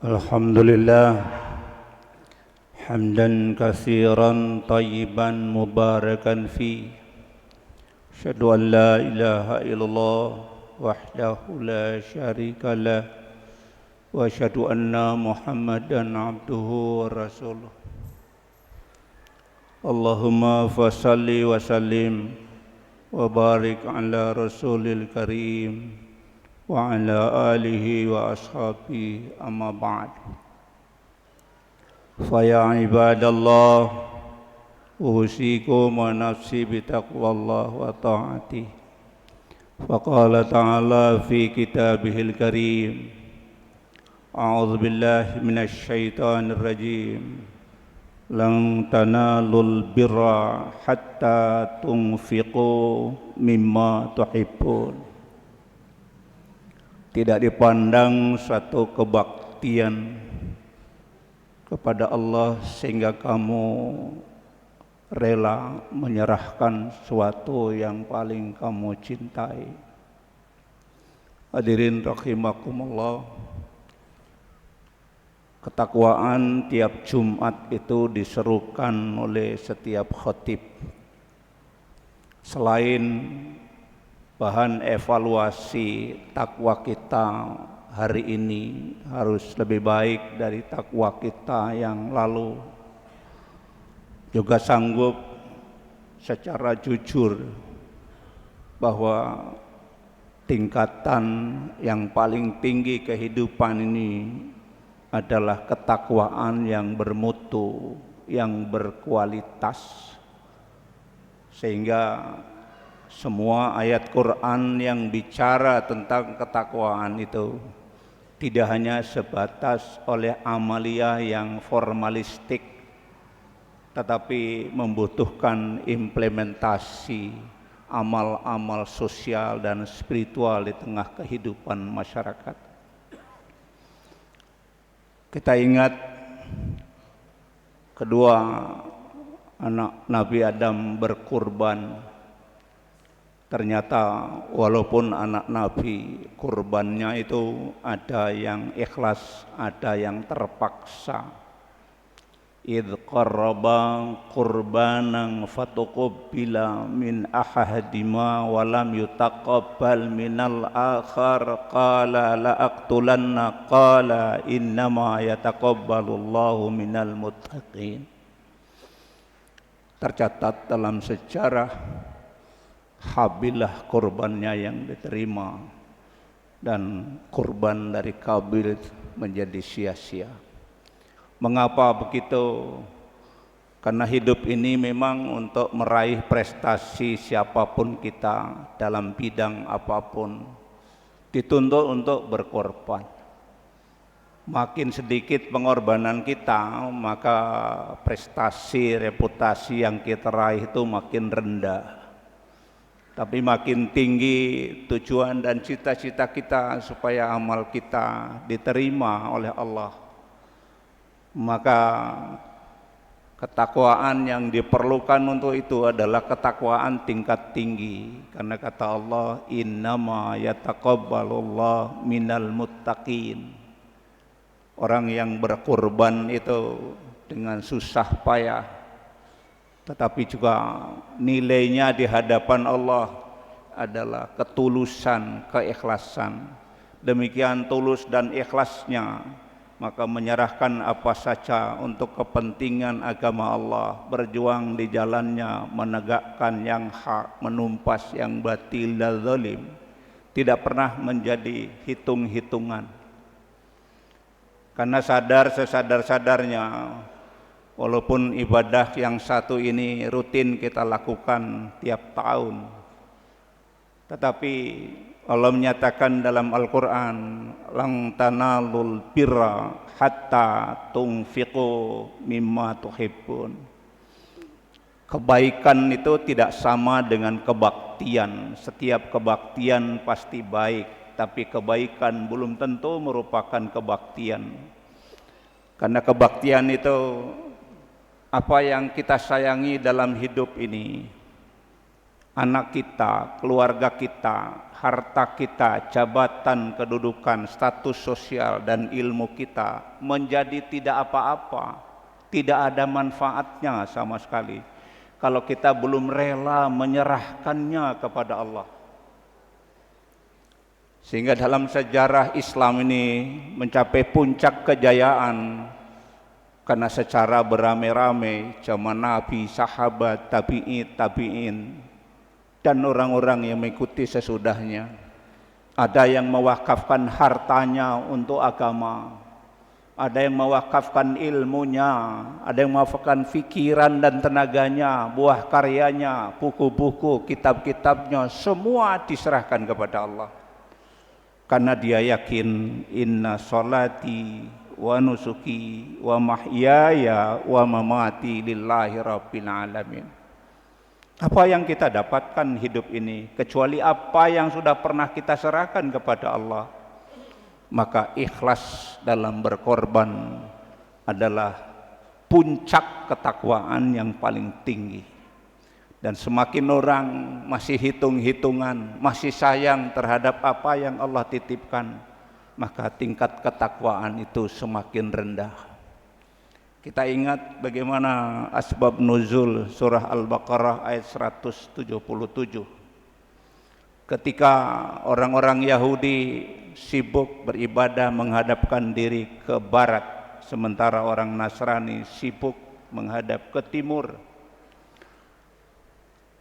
Alhamdulillah hamdan katsiran tayyiban mubarakan fi asyhadu an la ilaha illallah wahdahu la syarika lah wa asyhadu anna Muhammadan abduhu wa rasuluh. Allahumma fasalli wa sallim wa barik ala rasulil karim wa ala alihi wa ashabihi amma ba'd. Fa ya ibadallah usikum wa nafsi bitaqwallah wa ta'ati. Fa qala ta'ala fi kitabihil karim a'udzu billahi minasy syaithanir rajim lan tanalul birra hatta tunfiqu mimma tuhibbun. Tidak dipandang suatu kebaktian kepada Allah sehingga kamu rela menyerahkan sesuatu yang paling kamu cintai. Hadirin rahimakumullah, ketakwaan tiap Jumat itu diserukan oleh setiap khatib. Selain bahan evaluasi takwa kita hari ini harus lebih baik dari takwa kita yang lalu, juga sanggup secara jujur bahwa tingkatan yang paling tinggi kehidupan ini adalah ketakwaan yang bermutu, yang berkualitas, sehingga semua ayat Quran yang bicara tentang ketakwaan itu tidak hanya sebatas oleh amalia yang formalistik, tetapi membutuhkan implementasi amal-amal sosial dan spiritual di tengah kehidupan masyarakat. Kita ingat kedua anak Nabi Adam berkurban. Ternyata walaupun anak Nabi kurbannya itu ada yang ikhlas, ada yang terpaksa. Idh qarraba qurbanan fatuqabbila min ahadima wa lam yutaqabbal minal akhar qala la aqtulanna qala innama yataqabbalullahu minal muttaqin. Tercatat dalam sejarah Habilah kurbannya yang diterima dan kurban dari Kabil menjadi sia-sia. Mengapa begitu? Karena hidup ini memang untuk meraih prestasi siapapun kita dalam bidang apapun dituntut untuk berkorban. Makin sedikit pengorbanan kita, maka prestasi, reputasi yang kita raih itu makin rendah. Tapi makin tinggi tujuan dan cita-cita kita supaya amal kita diterima oleh Allah, maka ketakwaan yang diperlukan untuk itu adalah ketakwaan tingkat tinggi. Karena kata Allah, innama yataqabbalullah minal muttaqin. Orang yang berkorban itu dengan susah payah, tetapi juga nilainya di hadapan Allah adalah ketulusan, keikhlasan. Demikian tulus dan ikhlasnya, maka menyerahkan apa saja untuk kepentingan agama Allah, berjuang di jalannya, menegakkan yang hak, menumpas yang batil dan zalim, tidak pernah menjadi hitung-hitungan. Karena sadar sesadar-sadarnya, walaupun ibadah yang satu ini rutin kita lakukan tiap tahun, tetapi Allah menyatakan dalam Al-Quran, lan tanalul birra hatta tunfiqu mimma tuhibbun. Kebaikan itu tidak sama dengan kebaktian. Setiap kebaktian pasti baik, tapi kebaikan belum tentu merupakan kebaktian. Karena kebaktian itu apa yang kita sayangi dalam hidup ini anak kita, keluarga kita, harta kita, jabatan, kedudukan, status sosial dan ilmu kita menjadi tidak apa-apa, tidak ada manfaatnya sama sekali kalau kita belum rela menyerahkannya kepada Allah. Sehingga dalam sejarah Islam ini mencapai puncak kejayaan karena secara beramai-ramai zaman Nabi, sahabat, tabi'in dan orang-orang yang mengikuti sesudahnya. Ada yang mewakafkan hartanya untuk agama, ada yang mewakafkan ilmunya, ada yang mewakafkan pikiran dan tenaganya, buah karyanya, buku-buku, kitab-kitabnya, semua diserahkan kepada Allah. Karena dia yakin inna sholati wa nusuki wa mahyaya wa mamati lillahi rabbil alamin. Apa yang kita dapatkan hidup ini kecuali apa yang sudah pernah kita serahkan kepada Allah? Maka ikhlas dalam berkorban adalah puncak ketakwaan yang paling tinggi. Dan semakin orang masih hitung-hitungan, masih sayang terhadap apa yang Allah titipkan, maka tingkat ketakwaan itu semakin rendah. Kita ingat bagaimana asbab nuzul surah Al-Baqarah ayat 177. Ketika orang-orang Yahudi sibuk beribadah menghadapkan diri ke barat, sementara orang Nasrani sibuk menghadap ke timur.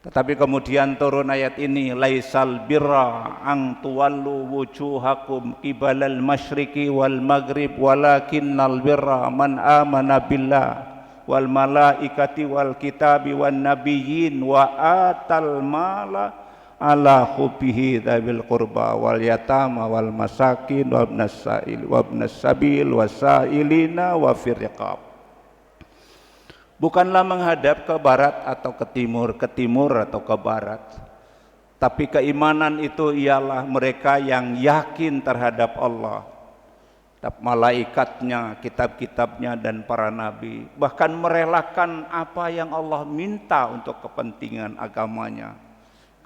Tetapi kemudian turun ayat ini, laisal birra ang tuwallu wujuhakum qibalal masyriqi wal maghrib walakinnal birra man amana billah wal malaikati wal kitabi wan nabiyyin wa atal mala ala hubbihi dzawil qurba wal yatama wal masakin wa ibnas sabil wasailina wa fir riqab. Bukanlah menghadap ke barat atau ke timur atau ke barat. Tapi keimanan itu ialah mereka yang yakin terhadap Allah, malaikatnya, kitab-kitabnya dan para nabi. Bahkan merelakan apa yang Allah minta untuk kepentingan agamanya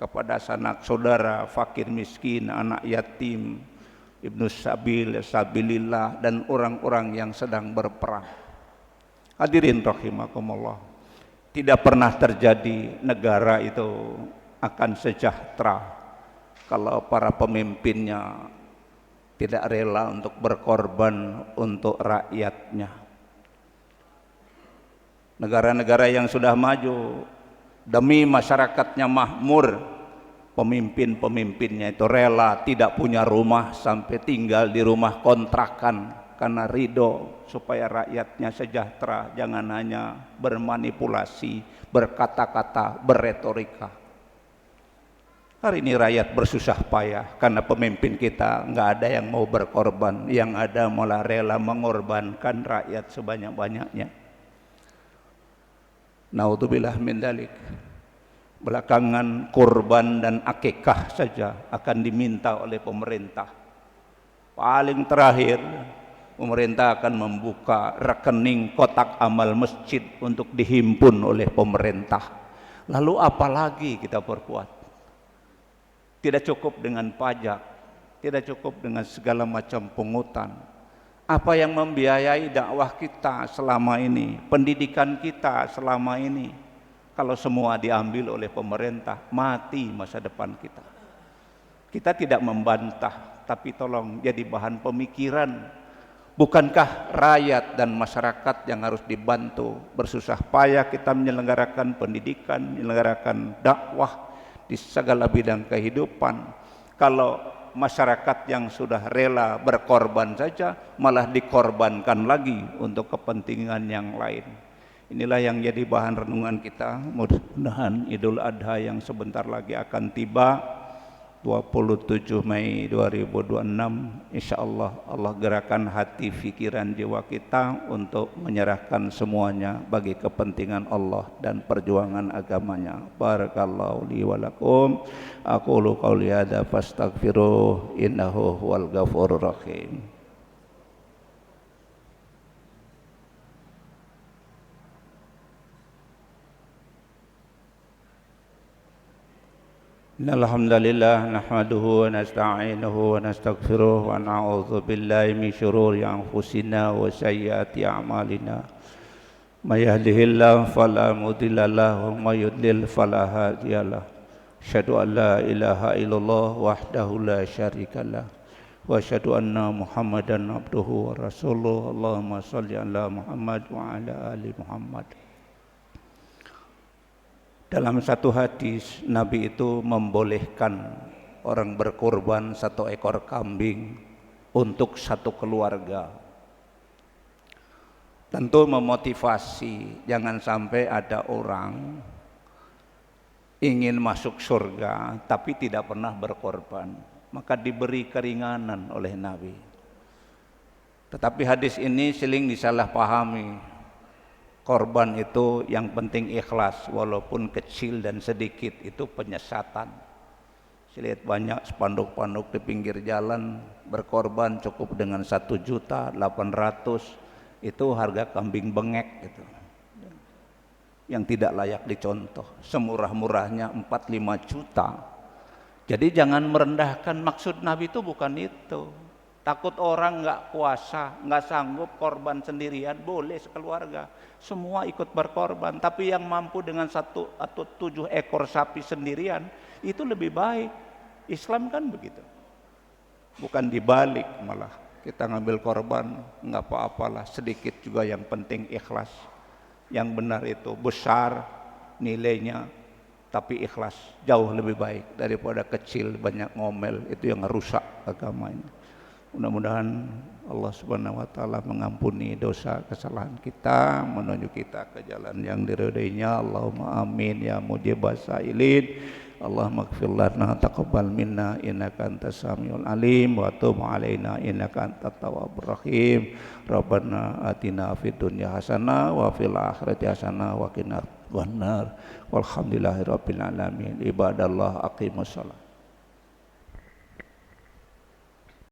kepada sanak saudara, fakir miskin, anak yatim, ibnu sabil, sabilillah dan orang-orang yang sedang berperang. Hadirin rahimakumullah, tidak pernah terjadi negara itu akan sejahtera kalau para pemimpinnya tidak rela untuk berkorban untuk rakyatnya. Negara-negara yang sudah maju demi masyarakatnya makmur, pemimpin-pemimpinnya itu rela tidak punya rumah sampai tinggal di rumah kontrakan karena ridho supaya rakyatnya sejahtera, jangan hanya bermanipulasi, berkata-kata, berretorika. Hari ini rakyat bersusah payah karena pemimpin kita nggak ada yang mau berkorban, yang ada malah rela mengorbankan rakyat sebanyak-banyaknya. Naudzubillah min dzalik. Belakangan kurban dan akikah saja akan diminta oleh pemerintah. Paling terakhir pemerintah akan membuka rekening kotak amal masjid untuk dihimpun oleh pemerintah. Lalu apa lagi kita perbuat? Tidak cukup dengan pajak, tidak cukup dengan segala macam pungutan. Apa yang membiayai dakwah kita selama ini, pendidikan kita selama ini, kalau semua diambil oleh pemerintah, mati masa depan kita. Kita tidak membantah, tapi tolong jadi bahan pemikiran. Bukankah rakyat dan masyarakat yang harus dibantu? Bersusah payah kita menyelenggarakan pendidikan, menyelenggarakan dakwah di segala bidang kehidupan. Kalau masyarakat yang sudah rela berkorban saja, malah dikorbankan lagi untuk kepentingan yang lain. Inilah yang jadi bahan renungan kita. Mudah-mudahan Idul Adha yang sebentar lagi akan tiba, 27 Mei 2026, insyaallah Allah gerakan hati, pikiran, jiwa kita untuk menyerahkan semuanya bagi kepentingan Allah dan perjuangan agamanya. Barakallahu li wa lakum. Aqulu qouli hadza fastaghfiruh innahu huwal ghafurur rahim. Innal hamdalillah nahmaduhu wa nasta'inuhu wa nastaghfiruh wa na'udzu billahi min syururi anfusina wa sayyiati a'malina. May yahdihillahu fala mudilla lahu wa may yudlil fala hadiyalah. Asyhadu an la ilaha illallah wahdahu la syarikalah wa asyhadu anna Muhammadan abduhu wa rasuluh. Allahumma shalli ala Muhammad wa ala ali Muhammad. Dalam satu hadis, Nabi itu membolehkan orang berkorban 1 ekor kambing untuk satu keluarga. Tentu memotivasi, jangan sampai ada orang ingin masuk surga tapi tidak pernah berkorban, maka diberi keringanan oleh Nabi. Tetapi hadis ini sering disalahpahami. Korban itu yang penting ikhlas, walaupun kecil dan sedikit itu penyesatan. Saya lihat banyak spanduk-spanduk di pinggir jalan, berkorban cukup dengan 1.800.000, itu harga kambing bengek gitu, yang tidak layak dicontoh. Semurah-murahnya 4-5 juta. Jadi jangan merendahkan, maksud Nabi itu bukan itu. Takut orang nggak puasa, nggak sanggup korban sendirian, boleh sekeluarga, semua ikut berkorban. Tapi yang mampu dengan 1 atau 7 ekor sapi sendirian itu lebih baik. Islam kan begitu, bukan dibalik, malah kita ngambil korban nggak apa-apalah, sedikit juga yang penting ikhlas. Yang benar itu besar nilainya tapi ikhlas, jauh lebih baik daripada kecil banyak ngomel, itu yang rusak agama ini. Mudah-mudahan Allah Subhanahu wa taala mengampuni dosa kesalahan kita, menuju kita ke jalan yang diridainya. Allahumma amin ya mujibas sailin. Allahumma ighfir lana taqabbal minna innaka antas samiul alim wa tub alaina innaka antat tawwabur rahim. Rabbana atina fid dunya hasanah wa fil akhirati hasanah wa qina adzabannar. Walhamdulillahirabbil alamin. Ibadallah aqimus shalah.